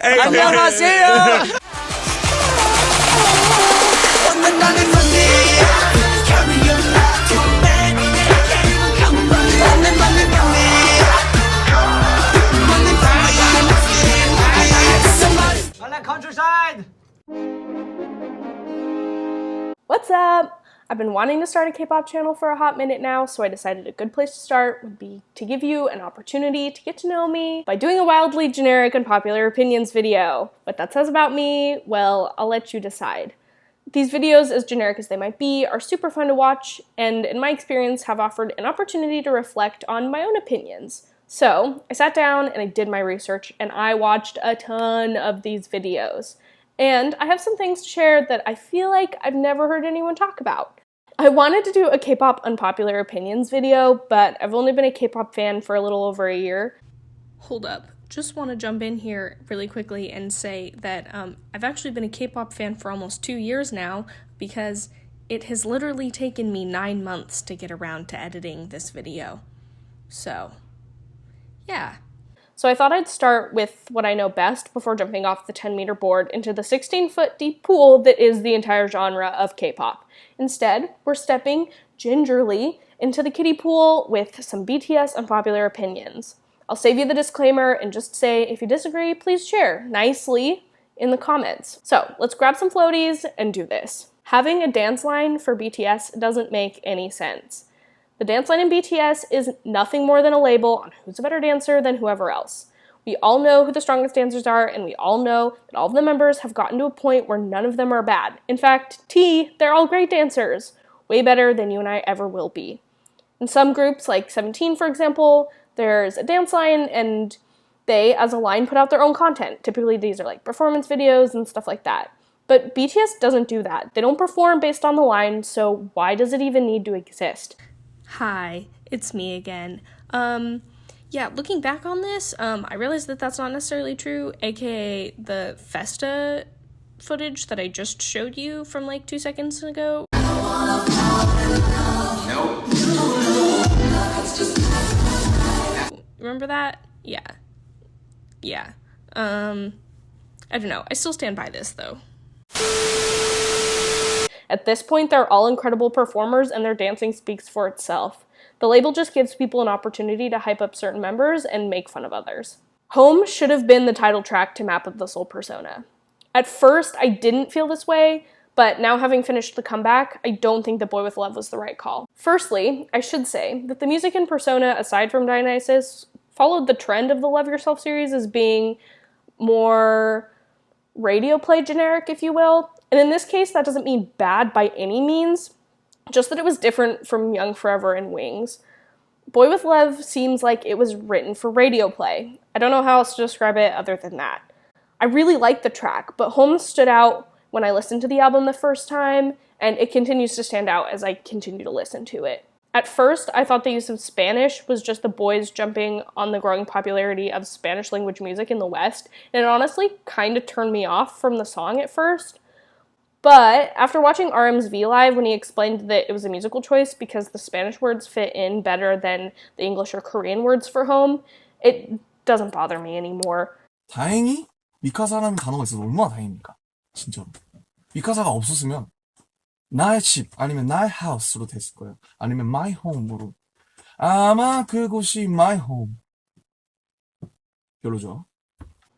안녕하세요. Countryside. What's up? I've been wanting to start a K-pop channel for a hot minute now, so I decided a good place to start would be to give you an opportunity to get to know me by doing a wildly generic unpopular opinions video. What that says about me, well, I'll let you decide. These videos, as generic as they might be, are super fun to watch, and in my experience have offered an opportunity to reflect on my own opinions. So, I sat down and I did my research, and I watched a ton of these videos. And I have some things to share that I feel like I've never heard anyone talk about. I wanted to do a K-pop unpopular opinions video, but I've only been a K-pop fan for a little over a year. Hold up. Just want to jump in here really quickly and say that I've actually been a K-pop fan for almost 2 years now, because it has literally taken me 9 months to get around to editing this video. So, yeah. So I thought I'd start with what I know best before jumping off the 10-meter board into the 16-foot deep pool that is the entire genre of K-pop. Instead, we're stepping gingerly into the kiddie pool with some BTS unpopular opinions. I'll save you the disclaimer and just say, if you disagree, please share nicely in the comments. So let's grab some floaties and do this. Having a dance line for BTS doesn't make any sense. The dance line in BTS is nothing more than a label on who's a better dancer than whoever else. We all know who the strongest dancers are, and we all know that all of the members have gotten to a point where none of them are bad. In fact, they're all great dancers. Way better than you and I ever will be. In some groups, like 17 for example, there's a dance line, and they, as a line, put out their own content. Typically these are like performance videos and stuff like that. But BTS doesn't do that. They don't perform based on the line, so why does it even need to exist? Hi, it's me again. Yeah, looking back on this, I realized that that's not necessarily true, aka the Festa footage that I just showed you from like 2 seconds ago. Nope. Remember that? Yeah. I don't know. I still stand by this, though. At this point, they're all incredible performers, and their dancing speaks for itself. The label just gives people an opportunity to hype up certain members and make fun of others. Home should have been the title track to Map of the Soul Persona. At first, I didn't feel this way, but now having finished the comeback, I don't think that Boy With Love was the right call. Firstly, I should say that the music in Persona, aside from Dionysus, followed the trend of the Love Yourself series as being more radio play generic, if you will. And in this case, that doesn't mean bad by any means, just that it was different from Young Forever and Wings. Boy With Love seems like it was written for radio play. I don't know how else to describe it other than that. I really liked the track, but Home stood out when I listened to the album the first time, and it continues to stand out as I continue to listen to it. At first, I thought the use of Spanish was just the boys jumping on the growing popularity of Spanish language music in the West, and it honestly kind of turned me off from the song at first. But after watching RM's V Live when he explained that it was a musical choice because the Spanish words fit in better than the English or Korean words for home, it doesn't bother me anymore. 다행히 미카사라는 단어가 있어서 얼마나 다행입니까? 진짜로. 미카사가 없었으면 나의 집 아니면 나의 house로 됐을 거예요. 아니면 my home으로. 아마 그곳이 my home. 별로죠.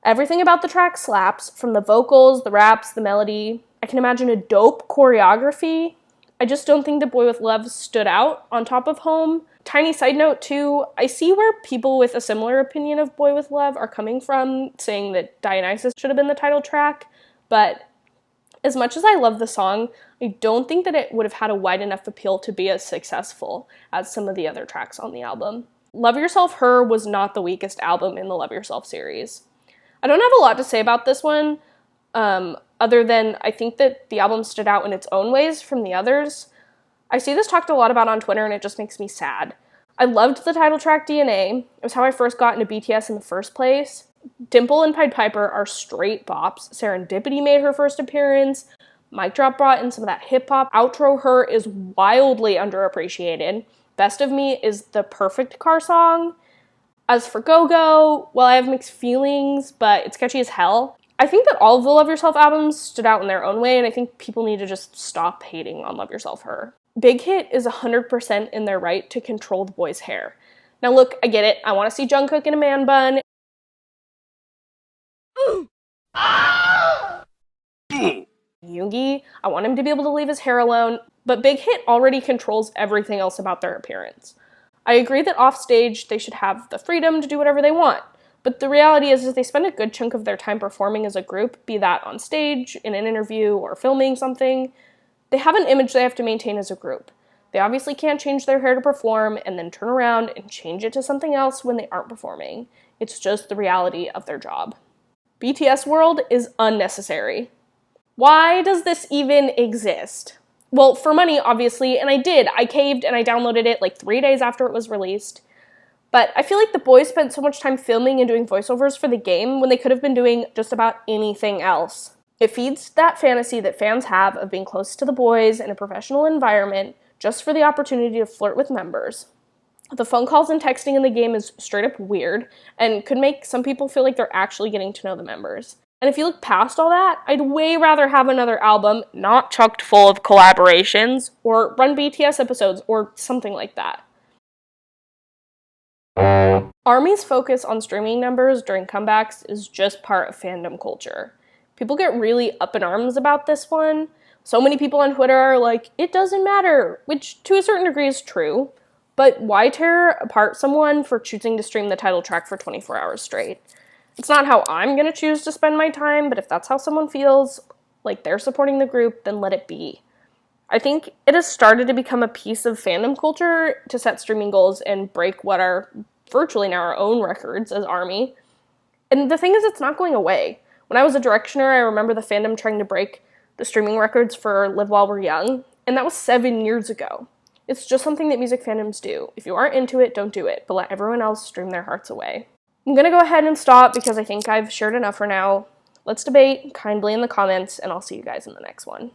Everything about the track slaps, from the vocals, the raps, the melody. I can imagine a dope choreography. I just don't think that Boy With Love stood out on top of Home. Tiny side note too, I see where people with a similar opinion of Boy With Love are coming from, saying that Dionysus should have been the title track, but as much as I love the song, I don't think that it would have had a wide enough appeal to be as successful as some of the other tracks on the album. Love Yourself Her was not the weakest album in the Love Yourself series. I don't have a lot to say about this one, other than I think that the album stood out in its own ways from the others. I see this talked a lot about on Twitter, and it just makes me sad. I loved the title track DNA. It was how I first got into BTS in the first place. Dimple and Pied Piper are straight bops. Serendipity made her first appearance. Mic Drop brought in some of that hip-hop. Outro Her is wildly underappreciated. Best of Me is the perfect car song. As for Go-Go, well, I have mixed feelings, but it's catchy as hell. I think that all of the Love Yourself albums stood out in their own way, and I think people need to just stop hating on Love Yourself Her. Big Hit is 100% in their right to control the boys' hair. Now look, I get it. I want to see Jungkook in a man bun. Yoongi, I want him to be able to leave his hair alone, but Big Hit already controls everything else about their appearance. I agree that off stage they should have the freedom to do whatever they want, but the reality is they spend a good chunk of their time performing as a group, be that on stage, in an interview, or filming something. They have an image they have to maintain as a group. They obviously can't change their hair to perform and then turn around and change it to something else when they aren't performing. It's just the reality of their job. BTS World is unnecessary. Why does this even exist? Well, for money, obviously, and I did. I caved and I downloaded it like 3 days after it was released. But I feel like the boys spent so much time filming and doing voiceovers for the game when they could have been doing just about anything else. It feeds that fantasy that fans have of being close to the boys in a professional environment just for the opportunity to flirt with members. The phone calls and texting in the game is straight up weird and could make some people feel like they're actually getting to know the members. And if you look past all that, I'd way rather have another album not chocked full of collaborations or run BTS episodes or something like that. ARMY's focus on streaming numbers during comebacks is just part of fandom culture. People get really up in arms about this one. So many people on Twitter are like, it doesn't matter, which to a certain degree is true. But why tear apart someone for choosing to stream the title track for 24 hours straight? It's not how I'm going to choose to spend my time, but if that's how someone feels like they're supporting the group, then let it be. I think it has started to become a piece of fandom culture to set streaming goals and break what are virtually now our own records as ARMY. And the thing is, it's not going away. When I was a Directioner, I remember the fandom trying to break the streaming records for Live While We're Young, and that was 7 years ago. It's just something that music fandoms do. If you aren't into it, don't do it, but let everyone else stream their hearts away. I'm gonna go ahead and stop because I think I've shared enough for now. Let's debate kindly in the comments, and I'll see you guys in the next one.